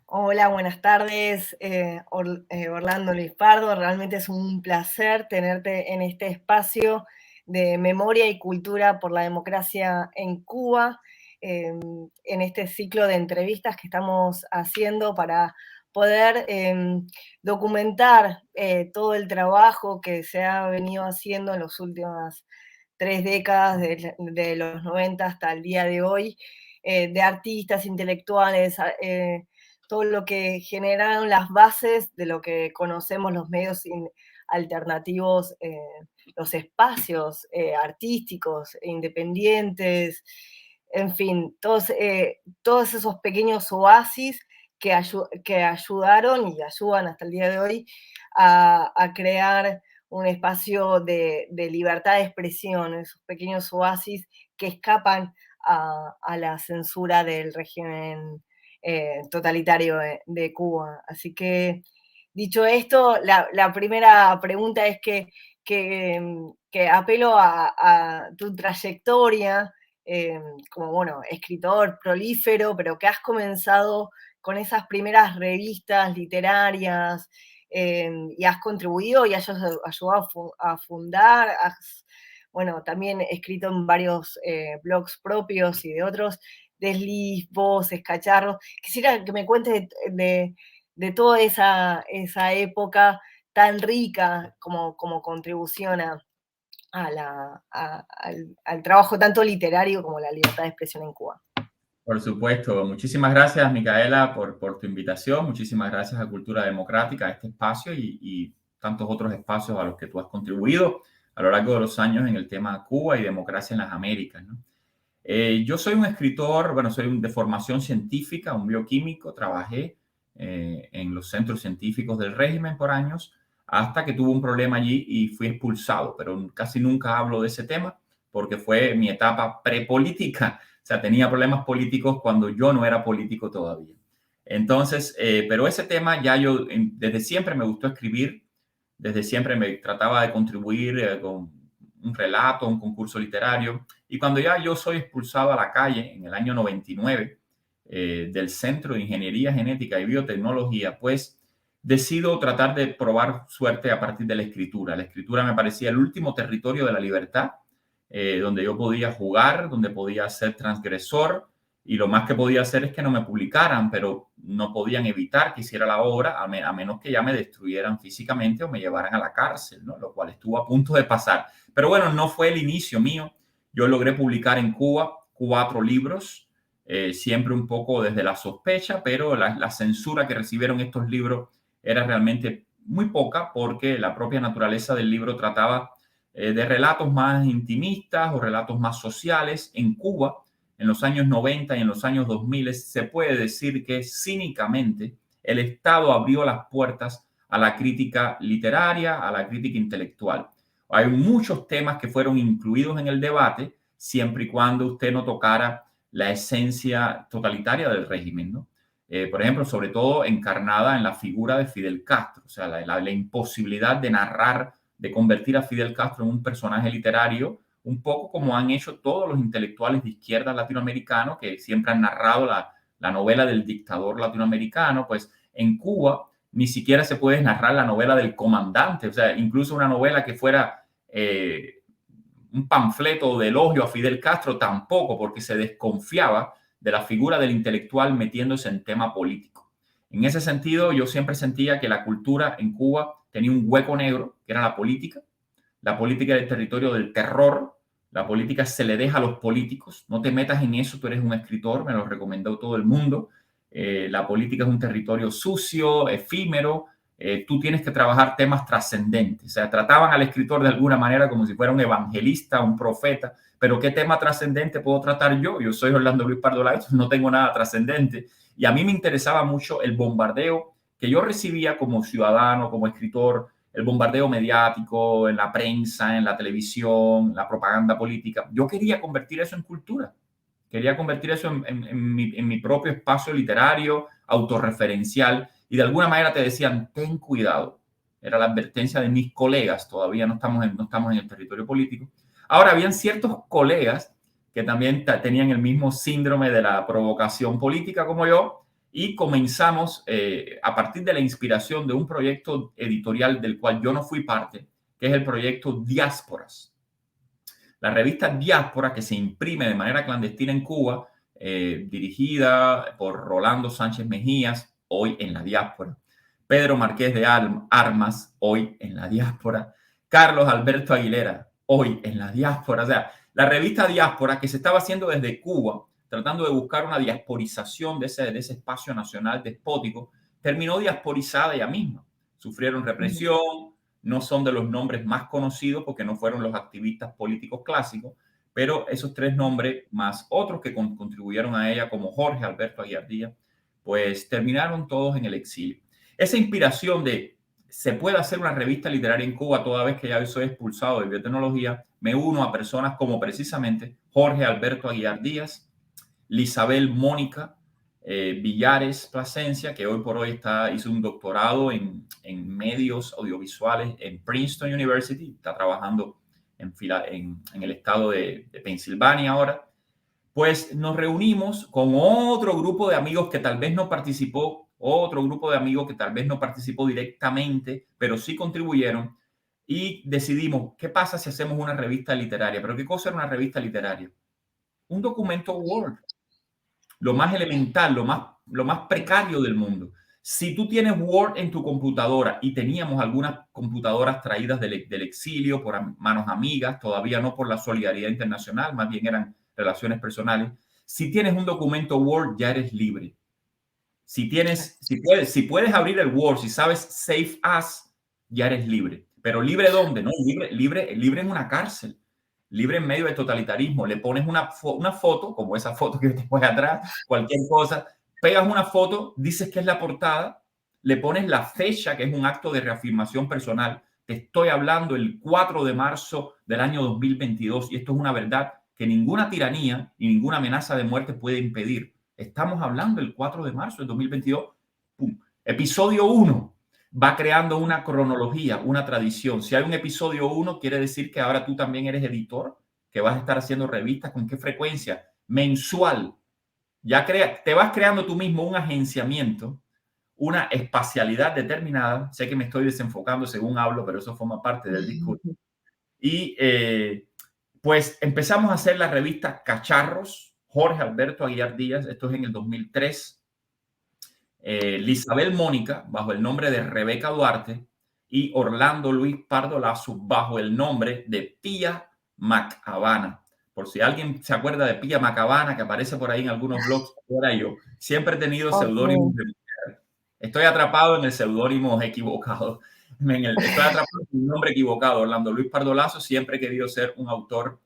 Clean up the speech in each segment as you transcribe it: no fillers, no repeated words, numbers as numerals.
Hola, buenas tardes, Orlando Luis Pardo. Realmente es un placer tenerte en este espacio de memoria y cultura por la democracia en Cuba, en este ciclo de entrevistas que estamos haciendo para poder documentar todo el trabajo que se ha venido haciendo en las últimas 3 décadas, de los 90 hasta el día de hoy, de artistas, intelectuales, todo lo que generaron las bases de lo que conocemos los medios alternativos, los espacios artísticos e independientes, en fin, todos esos pequeños oasis que ayudaron y ayudan hasta el día de hoy a crear un espacio de libertad de expresión, esos pequeños oasis que escapan a la censura del régimen totalitario de Cuba. Así que, dicho esto, la primera pregunta es que apelo a tu trayectoria como, bueno, escritor prolífero, pero que has comenzado con esas primeras revistas literarias y has contribuido y has ayudado a fundar, bueno, también escrito en varios blogs propios y de otros, desliz, voces, cacharros. Quisiera que me cuentes de toda esa época tan rica como contribución al trabajo tanto literario como la libertad de expresión en Cuba. Por supuesto. Muchísimas gracias, Micaela, por tu invitación. Muchísimas gracias a Cultura Democrática, a este espacio y tantos otros espacios a los que tú has contribuido a lo largo de los años en el tema Cuba y democracia en las Américas, ¿no? Yo soy un escritor, bueno, soy de formación científica, un bioquímico. Trabajé en los centros científicos del régimen por años hasta que tuve un problema allí y fui expulsado, pero casi nunca hablo de ese tema porque fue mi etapa prepolítica. O sea, tenía problemas políticos cuando yo no era político todavía. Entonces, pero ese tema ya desde siempre me gustó escribir, desde siempre me trataba de contribuir con un relato, un concurso literario. Y cuando ya yo soy expulsado a la calle en el año 99 del Centro de Ingeniería Genética y Biotecnología, pues decido tratar de probar suerte a partir de la escritura. La escritura me parecía el último territorio de la libertad, donde yo podía jugar, donde podía ser transgresor, y lo más que podía hacer es que no me publicaran, pero no podían evitar que hiciera la obra a menos que ya me destruyeran físicamente o me llevaran a la cárcel, ¿no? Lo cual estuvo a punto de pasar. Pero bueno, no fue el inicio mío. Yo logré publicar en Cuba 4 libros, siempre un poco desde la sospecha, pero la censura que recibieron estos libros era realmente muy poca porque la propia naturaleza del libro trataba de relatos más intimistas o relatos más sociales. En Cuba, en los años 90 y en los años 2000, se puede decir que cínicamente el Estado abrió las puertas a la crítica literaria, a la crítica intelectual. Hay muchos temas que fueron incluidos en el debate siempre y cuando usted no tocara la esencia totalitaria del régimen, ¿no? Por ejemplo, sobre todo encarnada en la figura de Fidel Castro, o sea, la imposibilidad de narrar, de convertir a Fidel Castro en un personaje literario, un poco como han hecho todos los intelectuales de izquierda latinoamericanos que siempre han narrado la novela del dictador latinoamericano. Pues en Cuba ni siquiera se puede narrar la novela del comandante, o sea, incluso una novela que fuera un panfleto de elogio a Fidel Castro tampoco, porque se desconfiaba de la figura del intelectual metiéndose en tema político. En ese sentido, yo siempre sentía que la cultura en Cuba tenía un hueco negro, que era la política del territorio del terror. La política se le deja a los políticos, no te metas en eso, tú eres un escritor, me lo recomendó todo el mundo. La política es un territorio sucio, efímero, tú tienes que trabajar temas trascendentes. O sea, trataban al escritor de alguna manera como si fuera un evangelista, un profeta, pero ¿qué tema trascendente puedo tratar yo? Yo soy Orlando Luis Pardo Laitos, no tengo nada trascendente. Y a mí me interesaba mucho el bombardeo que yo recibía como ciudadano, como escritor, el bombardeo mediático, en la prensa, en la televisión, la propaganda política. Yo quería convertir eso en cultura. Quería convertir eso en mi propio espacio literario, autorreferencial, y de alguna manera te decían, ten cuidado. Era la advertencia de mis colegas, todavía no estamos en el territorio político. Ahora, habían ciertos colegas que también tenían el mismo síndrome de la provocación política como yo, y comenzamos a partir de la inspiración de un proyecto editorial del cual yo no fui parte, que es el proyecto Diásporas. La revista Diáspora, que se imprime de manera clandestina en Cuba, dirigida por Rolando Sánchez Mejías, hoy en la diáspora. Pedro Marqués de Armas, hoy en la diáspora. Carlos Alberto Aguilera, hoy en la diáspora. O sea, la revista Diáspora, que se estaba haciendo desde Cuba, tratando de buscar una diasporización de ese espacio nacional despótico, terminó diasporizada ella misma. Sufrieron represión, no son de los nombres más conocidos porque no fueron los activistas políticos clásicos, pero esos tres nombres, más otros que contribuyeron a ella, como Jorge Alberto Aguiar Díaz, pues terminaron todos en el exilio. Esa inspiración de se puede hacer una revista literaria en Cuba toda vez que ya soy expulsado de biotecnología, me uno a personas como precisamente Jorge Alberto Aguiar Díaz, Lisabel Mónica Villares Plasencia, que hoy por hoy hizo un doctorado en medios audiovisuales en Princeton University, está trabajando en el estado de Pensilvania ahora. Pues nos reunimos con otro grupo de amigos que tal vez no participó, directamente, pero sí contribuyeron, y decidimos, ¿qué pasa si hacemos una revista literaria? ¿Pero qué cosa era una revista literaria? Un documento Word, lo más elemental, lo más precario del mundo. Si tú tienes Word en tu computadora, y teníamos algunas computadoras traídas del exilio por manos amigas, todavía no por la solidaridad internacional, más bien eran relaciones personales. Si tienes un documento Word, ya eres libre. Si puedes abrir el Word, si sabes Save As, ya eres libre. Pero ¿libre dónde? No, libre en una cárcel, libre en medio del totalitarismo. Le pones una foto, como esa foto que tengo atrás, cualquier cosa, pegas una foto, dices que es la portada, le pones la fecha, que es un acto de reafirmación personal. Te estoy hablando el 4 de marzo del año 2022, y esto es una verdad que ninguna tiranía y ninguna amenaza de muerte puede impedir. Estamos hablando del 4 de marzo del 2022. ¡Pum! Episodio 1 va creando una cronología, una tradición. Si hay un episodio 1, quiere decir que ahora tú también eres editor, que vas a estar haciendo revistas. ¿Con qué frecuencia? Mensual. Ya te vas creando tú mismo un agenciamiento, una espacialidad determinada. Sé que me estoy desenfocando según hablo, pero eso forma parte del discurso. Y pues empezamos a hacer la revista Cacharros, Jorge Alberto Aguiar Díaz, esto es en el 2003. Lisabel Mónica, bajo el nombre de Rebeca Duarte, y Orlando Luis Pardo Lazo, bajo el nombre de Pía Macabana. Por si alguien se acuerda de Pía Macabana, que aparece por ahí en algunos blogs, era yo. Siempre he tenido seudónimos de mujer. Estoy atrapado en el seudónimo equivocado. Estoy atrapado en un nombre equivocado. Orlando Luis Pardo Lazo, siempre he querido ser un autor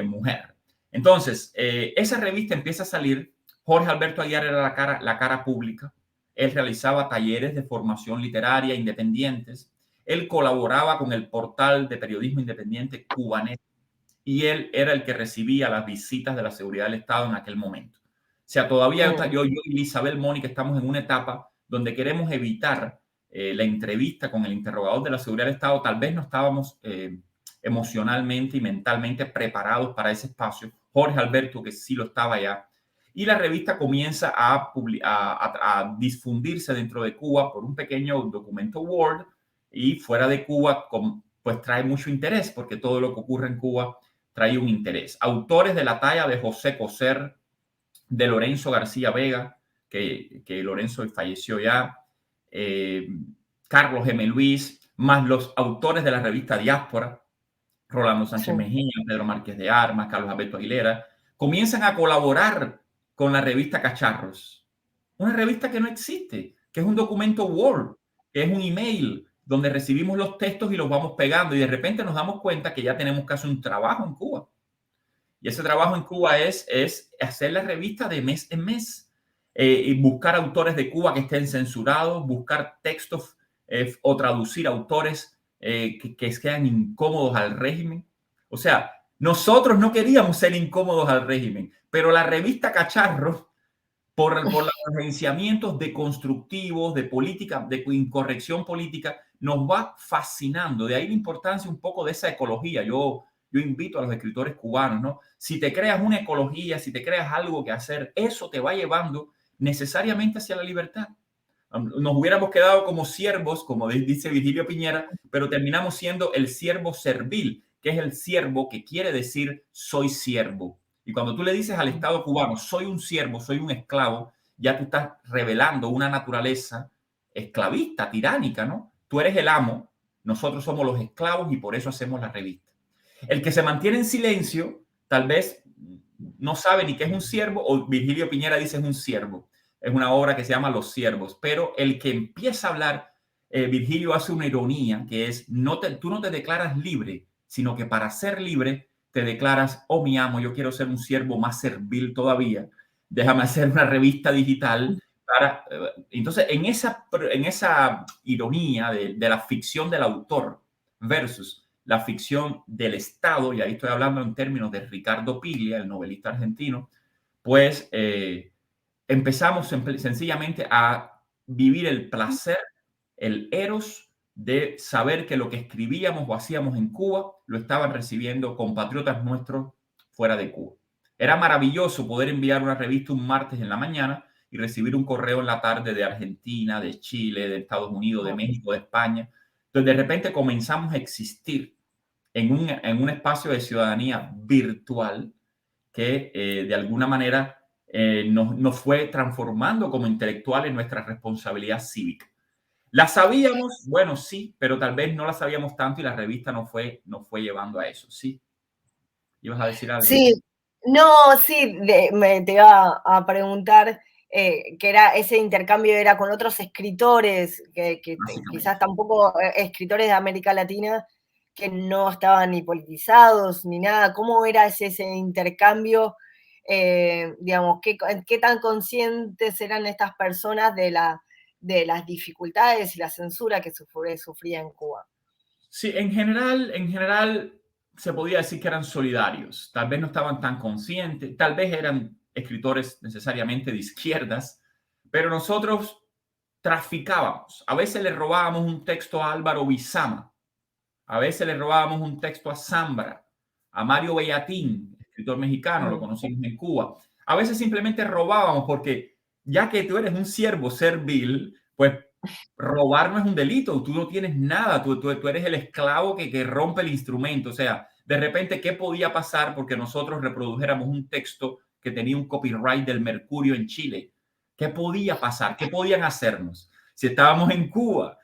mujer. Entonces, esa revista empieza a salir. Jorge Alberto Aguiar era la cara pública. Él realizaba talleres de formación literaria independientes. Él colaboraba con el portal de periodismo independiente Cubanet, y él era el que recibía las visitas de la seguridad del Estado en aquel momento. O sea, todavía yo y Isabel Mónica estamos en una etapa donde queremos evitar la entrevista con el interrogador de la seguridad del Estado. Tal vez no estábamos emocionalmente y mentalmente preparados para ese espacio. Jorge Alberto, que sí lo estaba ya. Y la revista comienza a difundirse dentro de Cuba por un pequeño documento Word, y fuera de Cuba pues trae mucho interés, porque todo lo que ocurre en Cuba trae un interés. Autores de la talla de José Coser, de Lorenzo García Vega, que Lorenzo falleció ya, Carlos M. Luis, más los autores de la revista Diáspora, Rolando Sánchez Mejía, Pedro Marqués de Armas, Carlos Alberto Aguilera, comienzan a colaborar con la revista Cacharros, una revista que no existe, que es un documento Word, que es un email donde recibimos los textos y los vamos pegando, y de repente nos damos cuenta que ya tenemos que hacer un trabajo en Cuba. Y ese trabajo en Cuba es hacer la revista de mes en mes, y buscar autores de Cuba que estén censurados, buscar textos o traducir autores que sean incómodos al régimen. O sea, nosotros no queríamos ser incómodos al régimen, pero la revista Cacharros, por los agenciamientos deconstructivos, de política, de incorrección política, nos va fascinando. De ahí la importancia un poco de esa ecología. Yo invito a los escritores cubanos, ¿no? Si te creas una ecología, si te creas algo que hacer, eso te va llevando necesariamente hacia la libertad. Nos hubiéramos quedado como siervos, como dice Virgilio Piñera, pero terminamos siendo el siervo servil, que es el siervo que quiere decir soy siervo. Y cuando tú le dices al Estado cubano, soy un siervo, soy un esclavo, ya tú estás revelando una naturaleza esclavista, tiránica, ¿no? Tú eres el amo, nosotros somos los esclavos y por eso hacemos la revista. El que se mantiene en silencio, tal vez no sabe ni qué es un siervo, o Virgilio Piñera dice es un siervo. Es una obra que se llama Los Siervos, pero el que empieza a hablar, Virgilio hace una ironía, que es, tú no te declaras libre, sino que para ser libre te declaras, oh mi amo, yo quiero ser un siervo más servil todavía, déjame hacer una revista digital. Entonces, en esa ironía de la ficción del autor versus la ficción del Estado, y ahí estoy hablando en términos de Ricardo Piglia, el novelista argentino, pues empezamos sencillamente a vivir el placer, el eros de saber que lo que escribíamos o hacíamos en Cuba lo estaban recibiendo compatriotas nuestros fuera de Cuba. Era maravilloso poder enviar una revista un martes en la mañana y recibir un correo en la tarde de Argentina, de Chile, de Estados Unidos, de México, de España. Entonces, de repente comenzamos a existir en un espacio de ciudadanía virtual que de alguna manera nos fue transformando como intelectuales nuestra responsabilidad cívica. ¿La sabíamos? Bueno, sí, pero tal vez no la sabíamos tanto y la revista nos fue llevando a eso. Sí. ¿Ibas a decir algo? Sí, no, sí, te iba a preguntar que era ese intercambio era con otros escritores, que quizás tampoco escritores de América Latina que no estaban ni politizados ni nada. ¿Cómo era ese intercambio? Digamos, ¿qué tan conscientes eran estas personas de las dificultades y la censura que sufría en Cuba? Sí, en general se podía decir que eran solidarios. Tal vez no estaban tan conscientes, tal vez eran escritores necesariamente de izquierdas, pero nosotros traficábamos. A veces le robábamos un texto a Álvaro Bizama, a veces le robábamos un texto a Zambra, a Mario Bellatín, escritor mexicano, lo conocimos en Cuba. A veces simplemente robábamos porque ya que tú eres un siervo servil, pues robar no es un delito, tú no tienes nada, tú eres el esclavo que rompe el instrumento. O sea, de repente, ¿qué podía pasar porque nosotros reprodujéramos un texto que tenía un copyright del Mercurio en Chile? ¿Qué podía pasar? ¿Qué podían hacernos? Si estábamos en Cuba,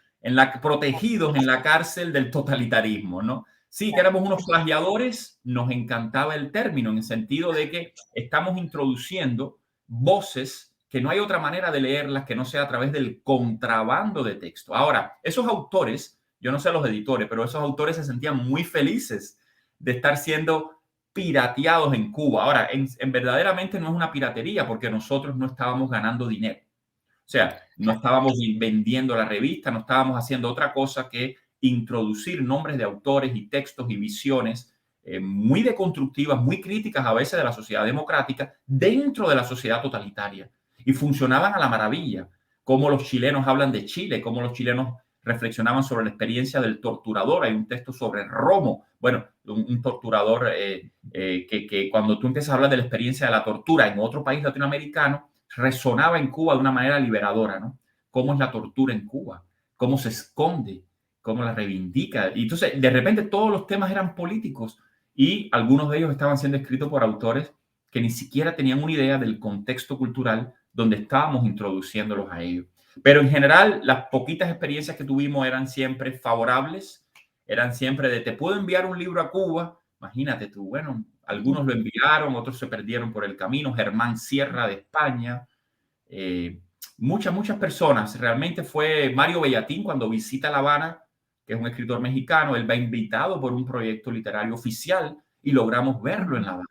protegidos en la cárcel del totalitarismo, ¿no? Sí, que éramos unos plagiadores, nos encantaba el término, en el sentido de que estamos introduciendo voces que no hay otra manera de leerlas que no sea a través del contrabando de texto. Ahora, esos autores, yo no sé los editores, pero esos autores se sentían muy felices de estar siendo pirateados en Cuba. Ahora, en verdaderamente no es una piratería porque nosotros no estábamos ganando dinero. O sea, no estábamos vendiendo la revista, no estábamos haciendo otra cosa que introducir nombres de autores y textos y visiones muy deconstructivas, muy críticas a veces de la sociedad democrática dentro de la sociedad totalitaria. Y funcionaban a la maravilla. Cómo los chilenos hablan de Chile, cómo los chilenos reflexionaban sobre la experiencia del torturador. Hay un texto sobre Romo, bueno, un torturador que cuando tú empiezas a hablar de la experiencia de la tortura en otro país latinoamericano, resonaba en Cuba de una manera liberadora, ¿no? Cómo es la tortura en Cuba, cómo se esconde, cómo la reivindica. Y entonces, de repente, todos los temas eran políticos y algunos de ellos estaban siendo escritos por autores que ni siquiera tenían una idea del contexto cultural donde estábamos introduciéndolos a ellos. Pero en general, las poquitas experiencias que tuvimos eran siempre favorables, eran siempre de, te puedo enviar un libro a Cuba, imagínate tú, bueno, algunos lo enviaron, otros se perdieron por el camino, Germán Sierra de España, muchas personas, realmente fue Mario Bellatín cuando visita La Habana, que es un escritor mexicano, él va invitado por un proyecto literario oficial y logramos verlo en La Habana.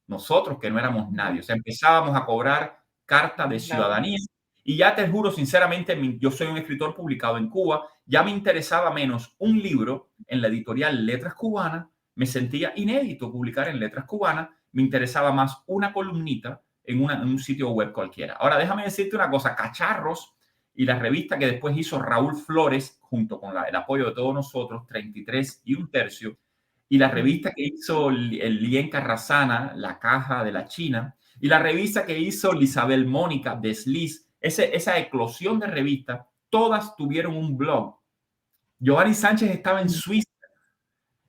Nosotros que no éramos nadie, o sea, empezábamos a cobrar carta de ciudadanía y ya te juro sinceramente, yo soy un escritor publicado en Cuba, ya me interesaba menos un libro en la editorial Letras Cubanas, me sentía inédito publicar en Letras Cubanas, me interesaba más una columnita en un sitio web cualquiera. Ahora, déjame decirte una cosa, Cacharros y la revista que después hizo Raúl Flores, junto con el apoyo de todos nosotros, 33 1/3, y la revista que hizo el Lien Carrasana, La Caja de la China, Y la revista que hizo Isabel Mónica Desliz, esa eclosión de revistas, todas tuvieron un blog. Giovanni Sánchez estaba en Suiza.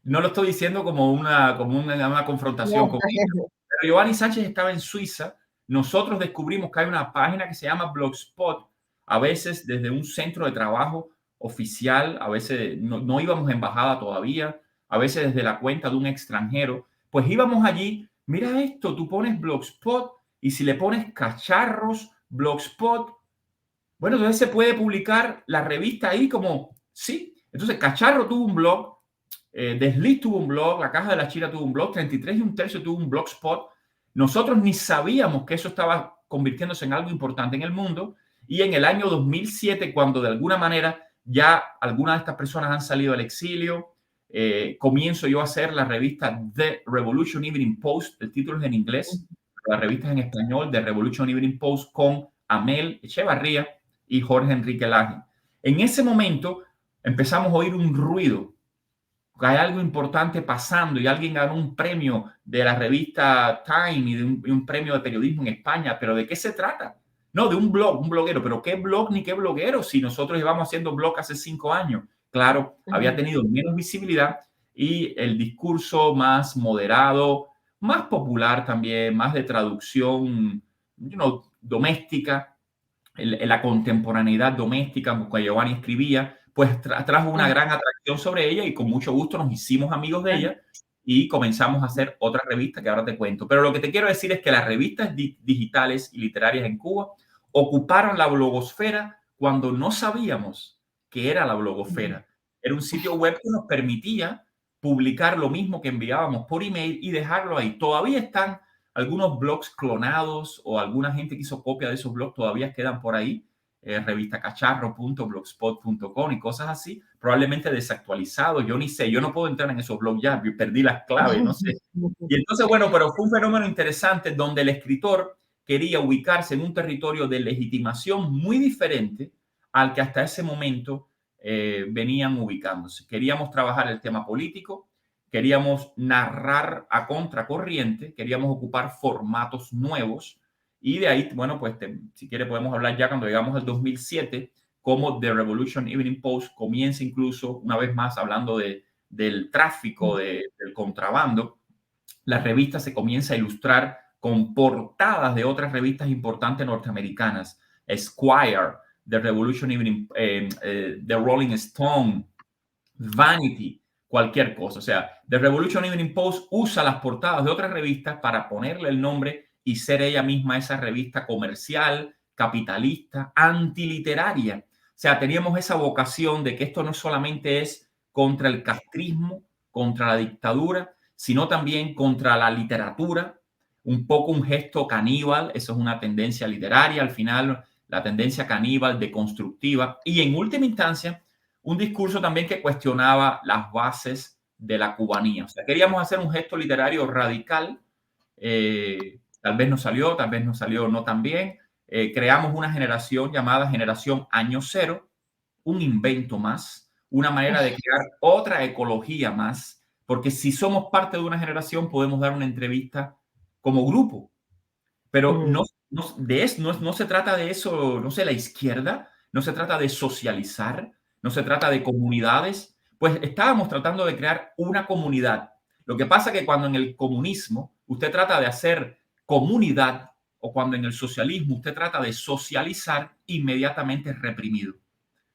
No lo estoy diciendo como una confrontación No, con ella, pero Giovanni Sánchez estaba en Suiza. Nosotros descubrimos que hay una página que se llama Blogspot, a veces desde un centro de trabajo oficial, a veces no íbamos a embajada todavía, a veces desde la cuenta de un extranjero. Pues íbamos allí, mira esto, tú pones Blogspot y si le pones cacharros, Blogspot, bueno, entonces se puede publicar la revista ahí como, sí. Entonces Cacharro tuvo un blog, Desliz tuvo un blog, La Caja de la Chira tuvo un blog, 33 1/3 tuvo un blogspot. Nosotros ni sabíamos que eso estaba convirtiéndose en algo importante en el mundo. Y en el año 2007, cuando de alguna manera ya algunas de estas personas han salido al exilio, comienzo yo a hacer la revista The Revolution Evening Post, el título es en inglés, la revista es en español, The Revolution Evening Post, con Amel Echevarría y Jorge Enrique Laje. En ese momento empezamos a oír un ruido, que hay algo importante pasando y alguien ganó un premio de la revista Time y de un premio de periodismo en España. ¿Pero de qué se trata? No, de un blog, un bloguero. ¿Pero qué blog ni qué bloguero? Si nosotros llevamos haciendo blog hace 5 años. Claro, había tenido menos visibilidad y el discurso más moderado, más popular también, más de traducción doméstica, la contemporaneidad doméstica, porque Giovanni escribía, pues trajo una gran atracción sobre ella y con mucho gusto nos hicimos amigos de ella y comenzamos a hacer otra revista que ahora te cuento. Pero lo que te quiero decir es que las revistas digitales y literarias en Cuba ocuparon la blogosfera cuando no sabíamos que era la blogosfera. Era un sitio web que nos permitía publicar lo mismo que enviábamos por email y dejarlo ahí. Todavía están algunos blogs clonados o alguna gente que hizo copia de esos blogs todavía quedan por ahí, revistacacharro.blogspot.com y cosas así, probablemente desactualizados. Yo ni sé, yo no puedo entrar en esos blogs ya, perdí las claves, no sé. Y entonces, bueno, pero fue un fenómeno interesante donde el escritor quería ubicarse en un territorio de legitimación muy diferente al que hasta ese momento venían ubicándose. Queríamos trabajar el tema político, queríamos narrar a contracorriente, queríamos ocupar formatos nuevos y de ahí, bueno, pues si quiere podemos hablar ya cuando llegamos al 2007, cómo The Revolution Evening Post comienza incluso, una vez más hablando del tráfico, del contrabando, la revista se comienza a ilustrar con portadas de otras revistas importantes norteamericanas, Esquire, The Revolution Evening, The Rolling Stone, Vanity, cualquier cosa. O sea, The Revolution Evening Post usa las portadas de otras revistas para ponerle el nombre y ser ella misma esa revista comercial, capitalista, antiliteraria. O sea, teníamos esa vocación de que esto no solamente es contra el castrismo, contra la dictadura, sino también contra la literatura, un poco un gesto caníbal, eso es una tendencia literaria, al final la tendencia caníbal, deconstructiva, y en última instancia, un discurso también que cuestionaba las bases de la cubanía. O sea, queríamos hacer un gesto literario radical, tal vez nos salió no tan bien. Creamos una generación llamada Generación Año Cero, un invento más, una manera de crear otra ecología más, porque si somos parte de una generación podemos dar una entrevista como grupo, pero no se trata de eso, no sé, la izquierda, no se trata de socializar, no se trata de comunidades, pues estábamos tratando de crear una comunidad. Lo que pasa es que cuando en el comunismo usted trata de hacer comunidad o cuando en el socialismo usted trata de socializar, inmediatamente es reprimido.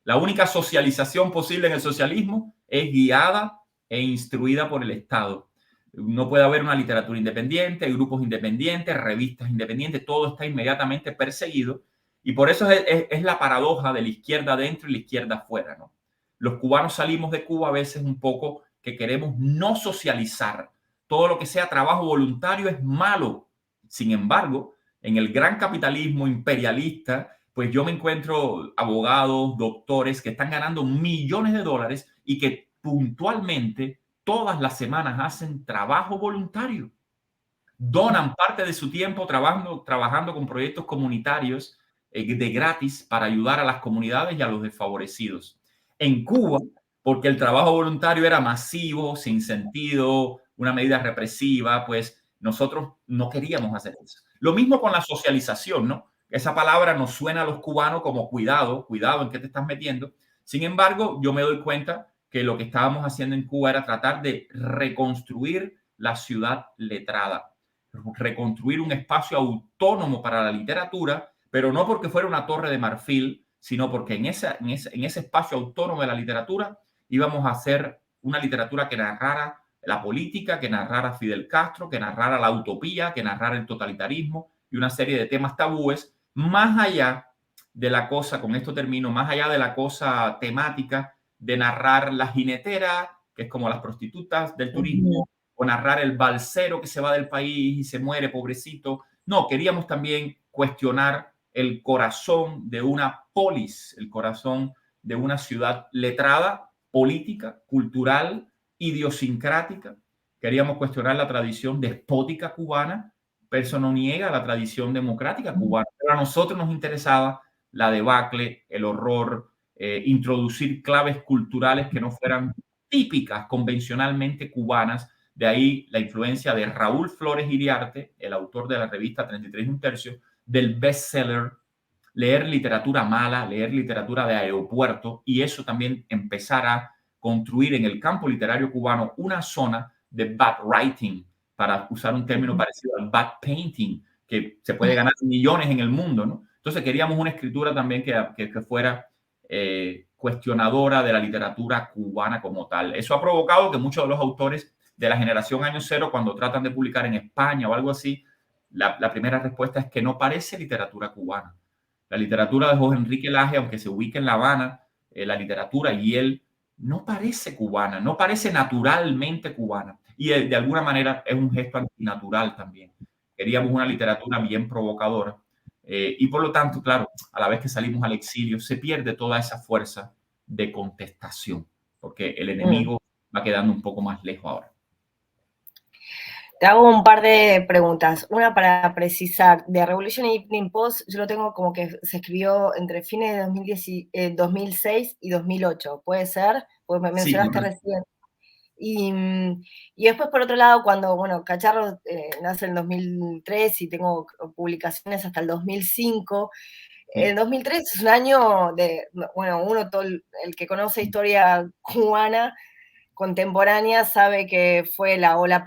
La única socialización posible en el socialismo es guiada e instruida por el Estado. No puede haber una literatura independiente, grupos independientes, revistas independientes, todo está inmediatamente perseguido y por eso es la paradoja de la izquierda adentro y la izquierda afuera, ¿no? Los cubanos salimos de Cuba a veces un poco que queremos no socializar. Todo lo que sea trabajo voluntario es malo. Sin embargo, en el gran capitalismo imperialista, pues yo me encuentro abogados, doctores que están ganando millones de dólares y que puntualmente todas las semanas hacen trabajo voluntario. Donan parte de su tiempo trabajando con proyectos comunitarios de gratis para ayudar a las comunidades y a los desfavorecidos. En Cuba, porque el trabajo voluntario era masivo, sin sentido, una medida represiva, pues nosotros no queríamos hacer eso. Lo mismo con la socialización, ¿no? Esa palabra nos suena a los cubanos como cuidado, cuidado en qué te estás metiendo. Sin embargo, yo me doy cuenta que lo que estábamos haciendo en Cuba era tratar de reconstruir la ciudad letrada, reconstruir un espacio autónomo para la literatura, pero no porque fuera una torre de marfil, sino porque en ese espacio autónomo de la literatura íbamos a hacer una literatura que narrara la política, que narrara Fidel Castro, que narrara la utopía, que narrara el totalitarismo y una serie de temas tabúes, más allá de la cosa, con esto termino, más allá de la cosa temática de narrar la jinetera, que es como las prostitutas del turismo, o narrar el balsero que se va del país y se muere, pobrecito. No, queríamos también cuestionar el corazón de una polis, el corazón de una ciudad letrada, política, cultural, idiosincrática. Queríamos cuestionar la tradición despótica cubana, pero eso no niega la tradición democrática cubana. Pero a nosotros nos interesaba la debacle, el horror, introducir claves culturales que no fueran típicas, convencionalmente cubanas. De ahí la influencia de Raúl Flores Iriarte, el autor de la revista 33 y un tercio, del bestseller leer literatura mala, leer literatura de aeropuerto, y eso también empezar a construir en el campo literario cubano una zona de bad writing, para usar un término parecido al bad painting, que se puede ganar millones en el mundo, ¿no? Entonces queríamos una escritura también que fuera cuestionadora de la literatura cubana como tal. Eso ha provocado que muchos de los autores de la generación año cero, cuando tratan de publicar en España o algo así, la primera respuesta es que no parece literatura cubana. La literatura de Jorge Enrique Laje, aunque se ubica en La Habana, la literatura y él no parece cubana, no parece naturalmente cubana. Y de alguna manera es un gesto antinatural también. Queríamos una literatura bien provocadora. Y por lo tanto, claro, a la vez que salimos al exilio, se pierde toda esa fuerza de contestación, porque el enemigo va quedando un poco más lejos ahora. Te hago un par de preguntas. Una para precisar, de Revolution Evening Post, yo lo tengo como que se escribió entre fines de 2006 y 2008, ¿puede ser? Porque me mencionaste recién. Y después, por otro lado, cuando, bueno, Cacharro nace en 2003 y tengo publicaciones hasta el 2005, el 2003 es un año de, bueno, todo el que conoce historia cubana contemporánea sabe que fue la ola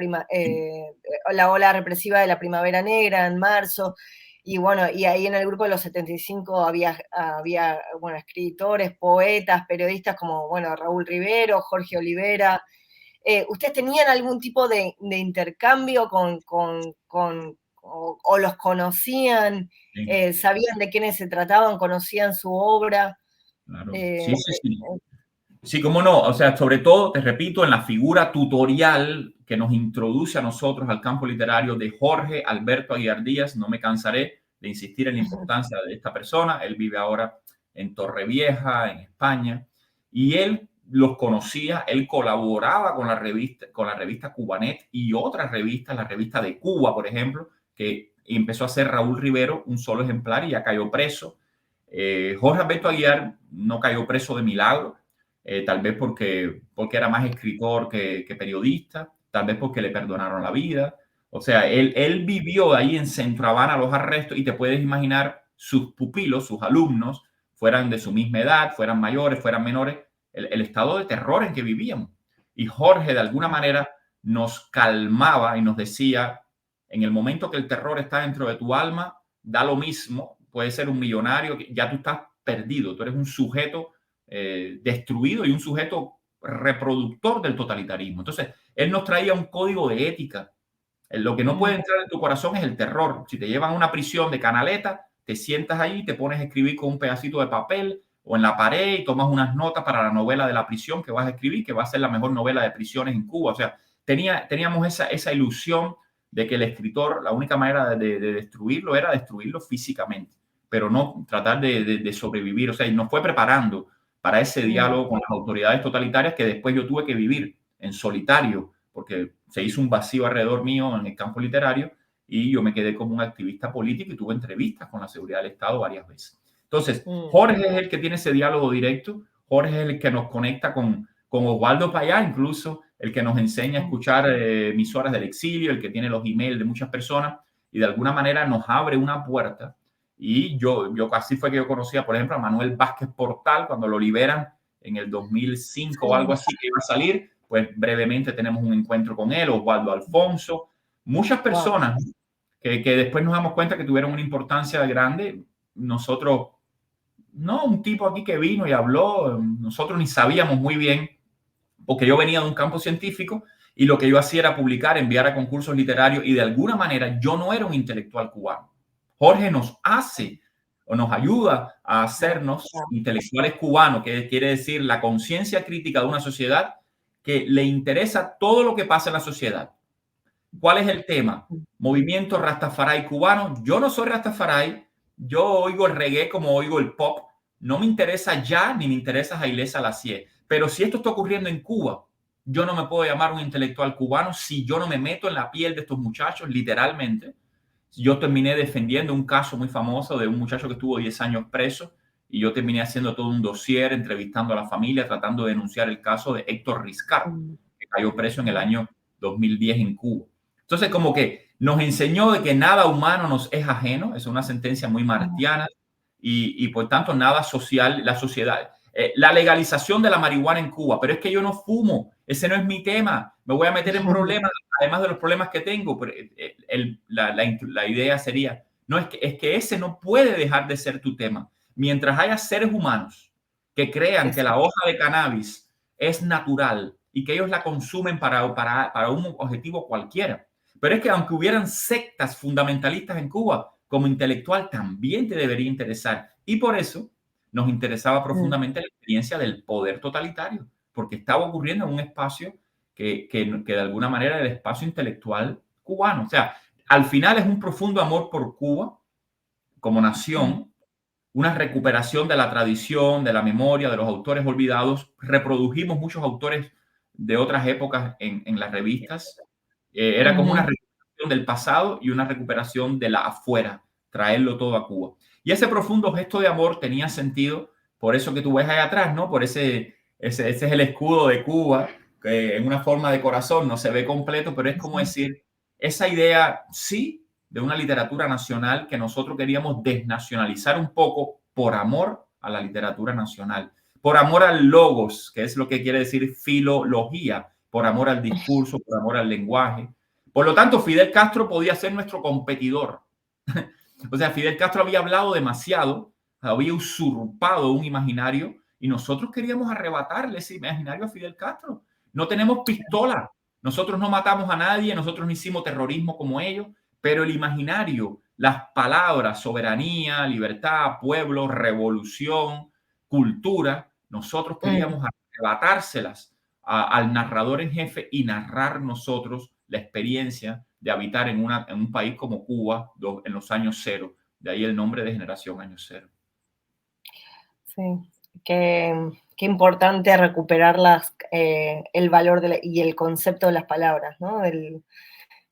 represiva de la Primavera Negra en marzo, y bueno, y ahí en el grupo de los 75 había bueno, escritores, poetas, periodistas como, bueno, Raúl Rivero, Jorge Olivera. ¿Ustedes tenían algún tipo de intercambio o los conocían? ¿Sabían de quiénes se trataban? ¿Conocían su obra? Claro. Sí. Sí, cómo no. O sea, sobre todo, te repito, en la figura tutorial que nos introduce a nosotros al campo literario de Jorge Alberto Aguiar Díaz. No me cansaré de insistir en la importancia de esta persona. Él vive ahora en Torrevieja, en España, y él los conocía, él colaboraba con la revista Cubanet y otras revistas, la revista de Cuba, por ejemplo, que empezó a hacer Raúl Rivero, un solo ejemplar, y ya cayó preso. Jorge Alberto Aguiar no cayó preso de milagro. Tal vez porque era más escritor que periodista, tal vez porque le perdonaron la vida. O sea, él vivió ahí en Centro Habana los arrestos, y te puedes imaginar sus pupilos, sus alumnos, fueran de su misma edad, fueran mayores, fueran menores, el estado de terror en que vivíamos. Y Jorge, de alguna manera, nos calmaba y nos decía, en el momento que el terror está dentro de tu alma, da lo mismo, puede ser un millonario, ya tú estás perdido, tú eres un sujeto destruido y un sujeto reproductor del totalitarismo. Entonces, él nos traía un código de ética. Lo que no puede entrar en tu corazón es el terror. Si te llevan a una prisión de Canaleta, te sientas ahí, te pones a escribir con un pedacito de papel o en la pared y tomas unas notas para la novela de la prisión que vas a escribir, que va a ser la mejor novela de prisiones en Cuba. O sea, teníamos esa ilusión de que el escritor, la única manera de destruirlo era destruirlo físicamente, pero no tratar de sobrevivir. O sea, y nos fue preparando para ese diálogo con las autoridades totalitarias que después yo tuve que vivir en solitario, porque se hizo un vacío alrededor mío en el campo literario y yo me quedé como un activista político y tuve entrevistas con la seguridad del Estado varias veces. Entonces, Jorge es el que tiene ese diálogo directo, Jorge es el que nos conecta con Osvaldo Payá, incluso el que nos enseña a escuchar emisoras del exilio, el que tiene los emails de muchas personas. y de alguna manera nos abre una puerta. Y yo así fue que yo conocía, por ejemplo, a Manuel Vázquez Portal cuando lo liberan en el 2005 o algo así que iba a salir, pues brevemente tenemos un encuentro con él, Osvaldo Alfonso, muchas personas que después nos damos cuenta que tuvieron una importancia grande. Nosotros, no, un tipo aquí que vino y habló, nosotros ni sabíamos muy bien, porque yo venía de un campo científico y lo que yo hacía era publicar, enviar a concursos literarios y de alguna manera yo no era un intelectual cubano. Jorge nos hace o nos ayuda a hacernos intelectuales cubanos, que quiere decir la conciencia crítica de una sociedad que le interesa todo lo que pasa en la sociedad. ¿Cuál es el tema? Movimiento Rastafari cubano. Yo no soy Rastafari, yo oigo el reggae como oigo el pop. No me interesa ya ni me interesa Haile Selassie. Pero si esto está ocurriendo en Cuba, yo no me puedo llamar un intelectual cubano si yo no me meto en la piel de estos muchachos, literalmente. Yo terminé defendiendo un caso muy famoso de un muchacho que estuvo 10 años preso y yo terminé haciendo todo un dossier, entrevistando a la familia, tratando de denunciar el caso de Héctor Riscar, que cayó preso en el año 2010 en Cuba. Entonces, como que nos enseñó de que nada humano nos es ajeno, es una sentencia muy martiana y por tanto nada social, la sociedad. La legalización de la marihuana en Cuba, pero es que yo no fumo, ese no es mi tema, me voy a meter en problemas, además de los problemas que tengo. Pero la idea sería, no, es que ese no puede dejar de ser tu tema. Mientras haya seres humanos que crean que la hoja de cannabis es natural y que ellos la consumen para un objetivo cualquiera. Pero es que aunque hubieran sectas fundamentalistas en Cuba, como intelectual también te debería interesar. Y por eso nos interesaba profundamente la experiencia del poder totalitario, porque estaba ocurriendo en un espacio que de alguna manera era el espacio intelectual cubano. O sea, al final es un profundo amor por Cuba como nación, una recuperación de la tradición, de la memoria, de los autores olvidados. Reprodujimos muchos autores de otras épocas en las revistas. Era como una recuperación del pasado y una recuperación de la afuera, traerlo todo a Cuba. Y ese profundo gesto de amor tenía sentido por eso que tú ves ahí atrás, ¿no? Por ese es el escudo de Cuba, que en una forma de corazón no se ve completo, pero es como decir, esa idea, sí, de una literatura nacional que nosotros queríamos desnacionalizar un poco por amor a la literatura nacional, por amor al logos, que es lo que quiere decir filología, por amor al discurso, por amor al lenguaje. Por lo tanto, Fidel Castro podía ser nuestro competidor. O sea, Fidel Castro había hablado demasiado, había usurpado un imaginario y nosotros queríamos arrebatarle ese imaginario a Fidel Castro. No tenemos pistola, nosotros no matamos a nadie, nosotros no hicimos terrorismo como ellos, pero el imaginario, las palabras, soberanía, libertad, pueblo, revolución, cultura, nosotros queríamos arrebatárselas al narrador en jefe y narrar nosotros la experiencia de habitar en un país como Cuba en los años cero. De ahí el nombre de Generación Año Cero. Sí, qué importante recuperar el valor y el concepto de las palabras, ¿no?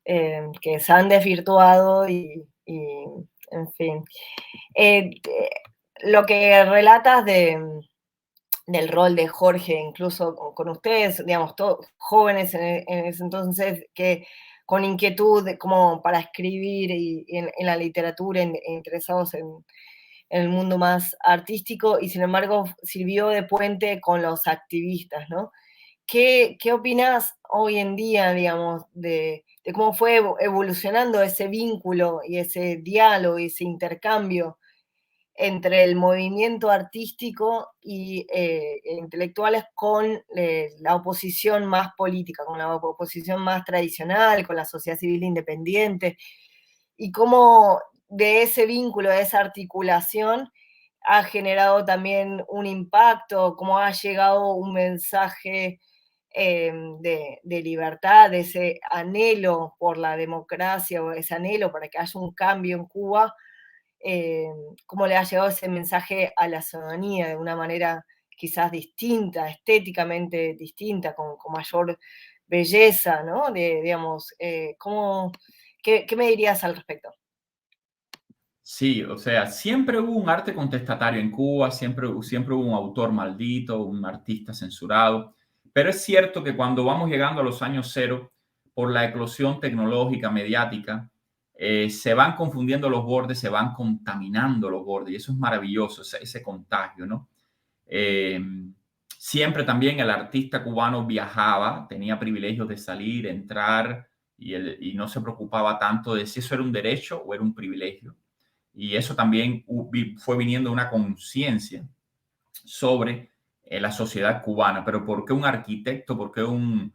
Que se han desvirtuado en fin. Lo que relatas del rol de Jorge, incluso con ustedes, digamos, todos jóvenes en ese entonces, que con inquietud como para escribir y en la literatura, interesados en el mundo más artístico, y sin embargo sirvió de puente con los activistas, ¿no? ¿Qué opinas hoy en día, digamos, de cómo fue evolucionando ese vínculo y ese diálogo y ese intercambio entre el movimiento artístico y intelectuales con la oposición más política, con la oposición más tradicional, con la sociedad civil independiente, y cómo de ese vínculo, de esa articulación, ha generado también un impacto, cómo ha llegado un mensaje de libertad, de ese anhelo por la democracia o ese anhelo para que haya un cambio en Cuba, cómo le ha llegado ese mensaje a la ciudadanía de una manera quizás distinta, estéticamente distinta, con mayor belleza, ¿no? Digamos, ¿qué me dirías al respecto? Sí, o sea, siempre hubo un arte contestatario en Cuba, siempre hubo un autor maldito, un artista censurado, pero es cierto que cuando vamos llegando a los años cero, por la eclosión tecnológica, mediática, se van confundiendo los bordes, se van contaminando los bordes y eso es maravilloso, ese contagio, ¿no? Siempre también el artista cubano viajaba, tenía privilegios de salir, entrar y no se preocupaba tanto de si eso era un derecho o era un privilegio. Y eso también fue viniendo una conciencia sobre la sociedad cubana. Pero ¿por qué un arquitecto, por qué un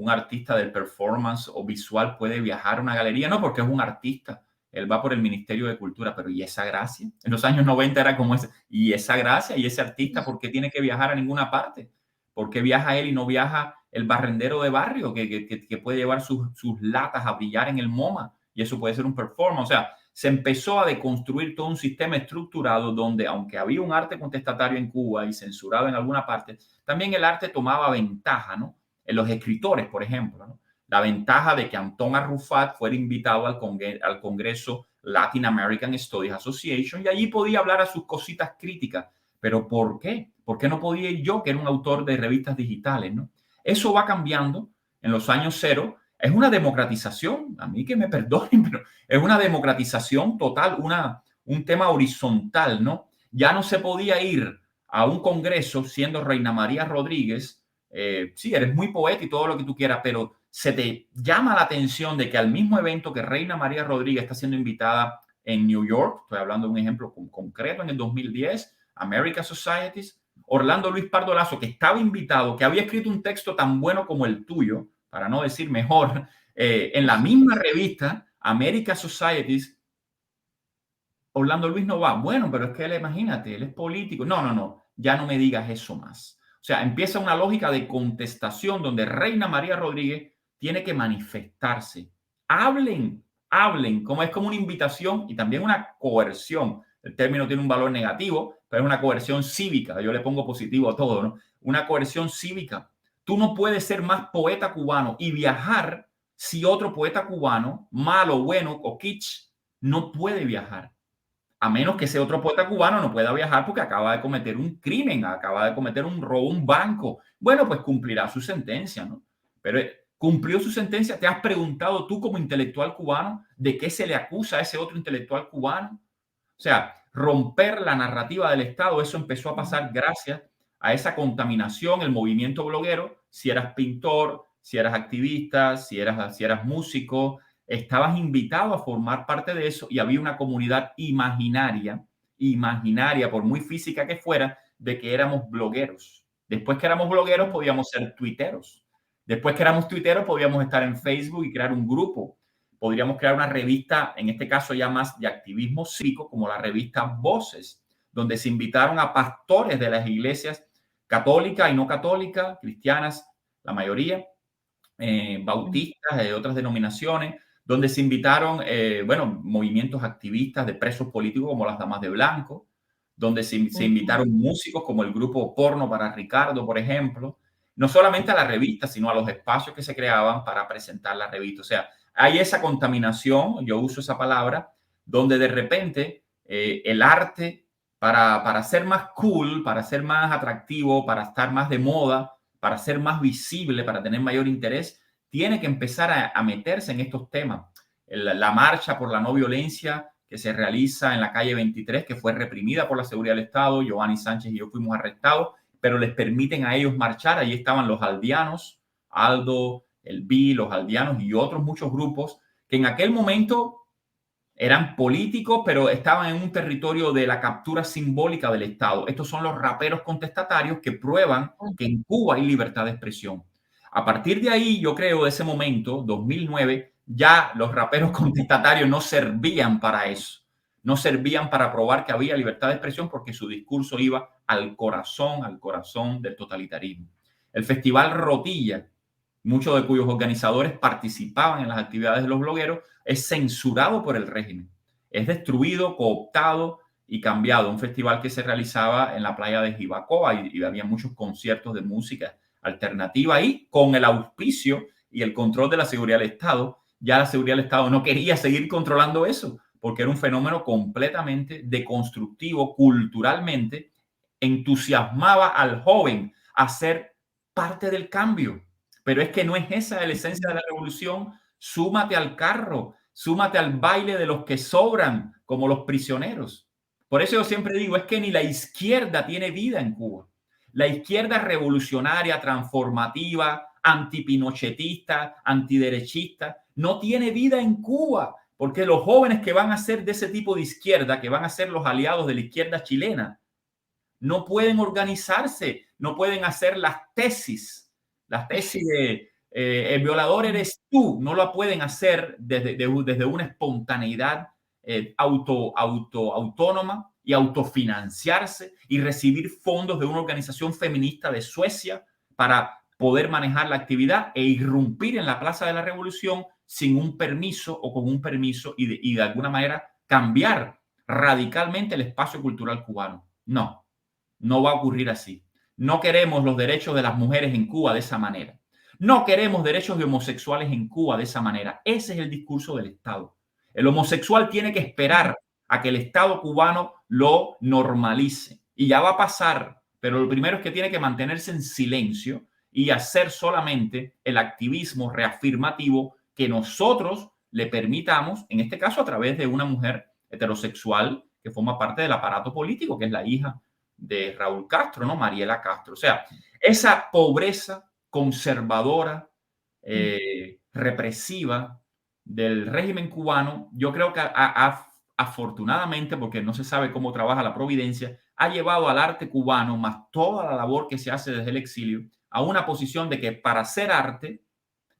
artista del performance o visual puede viajar a una galería? No, porque es un artista. Él va por el Ministerio de Cultura, pero ¿y esa gracia? En los años 90 era como ese, ¿y esa gracia? ¿Y ese artista por qué tiene que viajar a ninguna parte? ¿Por qué viaja él y no viaja el barrendero de barrio que puede llevar sus latas a brillar en el MoMA? Y eso puede ser un performance. O sea, se empezó a deconstruir todo un sistema estructurado donde, aunque había un arte contestatario en Cuba y censurado en alguna parte, también el arte tomaba ventaja, ¿no? En los escritores, por ejemplo, ¿no? La ventaja de que Antón Arrufat fuera invitado al Congreso Latin American Studies Association y allí podía hablar a sus cositas críticas. ¿Pero por qué? ¿Por qué no podía ir yo, que era un autor de revistas digitales, ¿no? Eso va cambiando en los años cero. Es una democratización, a mí que me perdonen, pero es una democratización total, un tema horizontal, ¿no? Ya no se podía ir a un congreso siendo Reina María Rodríguez. Sí, eres muy poeta y todo lo que tú quieras, pero se te llama la atención de que al mismo evento que Reina María Rodríguez está siendo invitada en New York, estoy hablando de un ejemplo concreto en el 2010, American Societies, Orlando Luis Pardo Lazo, que estaba invitado, que había escrito un texto tan bueno como el tuyo, para no decir mejor, en la misma revista, American Societies, Orlando Luis no va. Bueno, pero es que él, imagínate, él es político. No, no, no, ya no me digas eso más. O sea, empieza una lógica de contestación donde Reina María Rodríguez tiene que manifestarse. Hablen, hablen, como es como una invitación y también una coerción. El término tiene un valor negativo, pero es una coerción cívica. Yo le pongo positivo a todo, ¿no? Una coerción cívica. Tú no puedes ser más poeta cubano y viajar si otro poeta cubano, malo, bueno o kitsch, no puede viajar. A menos que ese otro poeta cubano no pueda viajar porque acaba de cometer un crimen, acaba de cometer un robo, un banco. Bueno, pues cumplirá su sentencia, ¿no? Pero cumplió su sentencia. ¿Te has preguntado tú como intelectual cubano de qué se le acusa a ese otro intelectual cubano? O sea, romper la narrativa del Estado, eso empezó a pasar gracias a esa contaminación, el movimiento bloguero. Si eras pintor, si eras activista, si eras músico, estabas invitado a formar parte de eso y había una comunidad imaginaria, por muy física que fuera, de que éramos blogueros. Después que éramos blogueros podíamos ser tuiteros. Después que éramos tuiteros podíamos estar en Facebook y crear un grupo. Podríamos crear una revista, en este caso ya más de activismo cívico, como la revista Voces, donde se invitaron a pastores de las iglesias católicas y no católicas, cristianas, la mayoría, bautistas, de otras denominaciones, donde se invitaron, bueno, movimientos activistas de presos políticos como las Damas de Blanco, donde se invitaron músicos como el grupo Porno para Ricardo, por ejemplo, no solamente a la revista, sino a los espacios que se creaban para presentar la revista. O sea, hay esa contaminación, yo uso esa palabra, donde de repente el arte, para ser más cool, para ser más atractivo, para estar más de moda, para ser más visible, para tener mayor interés, tiene que empezar a meterse en estos temas. La marcha por la no violencia que se realiza en la calle 23, que fue reprimida por la seguridad del Estado, Giovanni Sánchez y yo fuimos arrestados, pero les permiten a ellos marchar. Allí estaban los aldeanos, Aldo, el BI, los aldeanos y otros muchos grupos que en aquel momento eran políticos, pero estaban en un territorio de la captura simbólica del Estado. Estos son los raperos contestatarios que prueban que en Cuba hay libertad de expresión. A partir de ahí, yo creo, de ese momento, 2009, ya los raperos contestatarios no servían para eso. No servían para probar que había libertad de expresión porque su discurso iba al corazón del totalitarismo. El Festival Rotilla, muchos de cuyos organizadores participaban en las actividades de los blogueros, es censurado por el régimen. Es destruido, cooptado y cambiado. Un festival que se realizaba en la playa de Jibacoa y había muchos conciertos de música alternativa ahí con el auspicio y el control de la seguridad del Estado. Ya la seguridad del Estado no quería seguir controlando eso porque era un fenómeno completamente deconstructivo culturalmente, entusiasmaba al joven a ser parte del cambio. Pero es que no es esa la esencia de la revolución. Súmate al carro. súmate al baile de los que sobran, como los prisioneros. Por eso yo siempre digo, es que ni la izquierda tiene vida en Cuba. La izquierda revolucionaria, transformativa, antipinochetista, antiderechista, no tiene vida en Cuba, porque los jóvenes que van a ser de ese tipo de izquierda, que van a ser los aliados de la izquierda chilena, no pueden organizarse, no pueden hacer las tesis de el violador eres tú, no lo pueden hacer desde una espontaneidad autónoma y autofinanciarse y recibir fondos de una organización feminista de Suecia para poder manejar la actividad e irrumpir en la Plaza de la Revolución sin un permiso o con un permiso y de alguna manera cambiar radicalmente el espacio cultural cubano. No, no va a ocurrir así. No queremos los derechos de las mujeres en Cuba de esa manera. No queremos derechos de homosexuales en Cuba de esa manera. Ese es el discurso del Estado. El homosexual tiene que esperar a que el Estado cubano lo normalice. Y ya va a pasar, pero lo primero es que tiene que mantenerse en silencio y hacer solamente el activismo reafirmativo que nosotros le permitamos, en este caso a través de una mujer heterosexual que forma parte del aparato político, que es la hija de Raúl Castro, ¿no? Mariela Castro. O sea, esa pobreza conservadora, represiva del régimen cubano, yo creo que afortunadamente, porque no se sabe cómo trabaja la providencia, ha llevado al arte cubano, más toda la labor que se hace desde el exilio, a una posición de que para hacer arte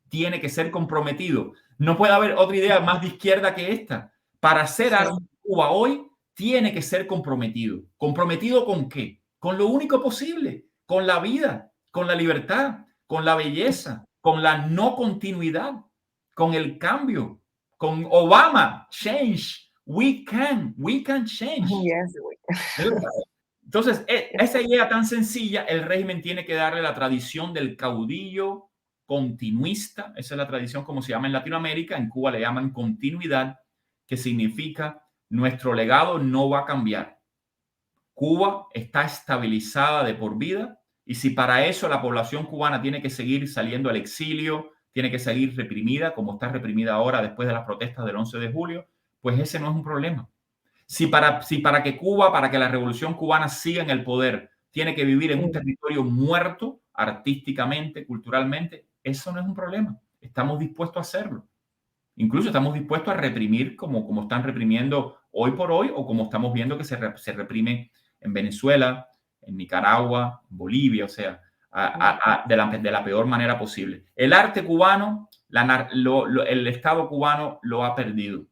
tiene que ser comprometido. No puede haber otra idea más de izquierda que esta. Para hacer arte en Cuba hoy tiene que ser comprometido. ¿Comprometido con qué? Con lo único posible, con la vida, con la libertad, con la belleza, con la no continuidad, con el cambio, con Obama, change, we can change. Yes. Entonces, esa idea tan sencilla, el régimen tiene que darle la tradición del caudillo continuista. Esa es la tradición como se llama en Latinoamérica. En Cuba le llaman continuidad, que significa nuestro legado no va a cambiar. Cuba está estabilizada de por vida y si para eso la población cubana tiene que seguir saliendo al exilio, tiene que seguir reprimida como está reprimida ahora después de las protestas del 11 de julio, pues ese no es un problema. Si para que Cuba, para que la revolución cubana siga en el poder, tiene que vivir en un territorio muerto artísticamente, culturalmente, eso no es un problema. Estamos dispuestos a hacerlo. Incluso estamos dispuestos a reprimir como están reprimiendo hoy por hoy o como estamos viendo que se reprime en Venezuela, en Nicaragua, en Bolivia, o sea, de la peor manera posible. El arte cubano, el Estado cubano lo ha perdido.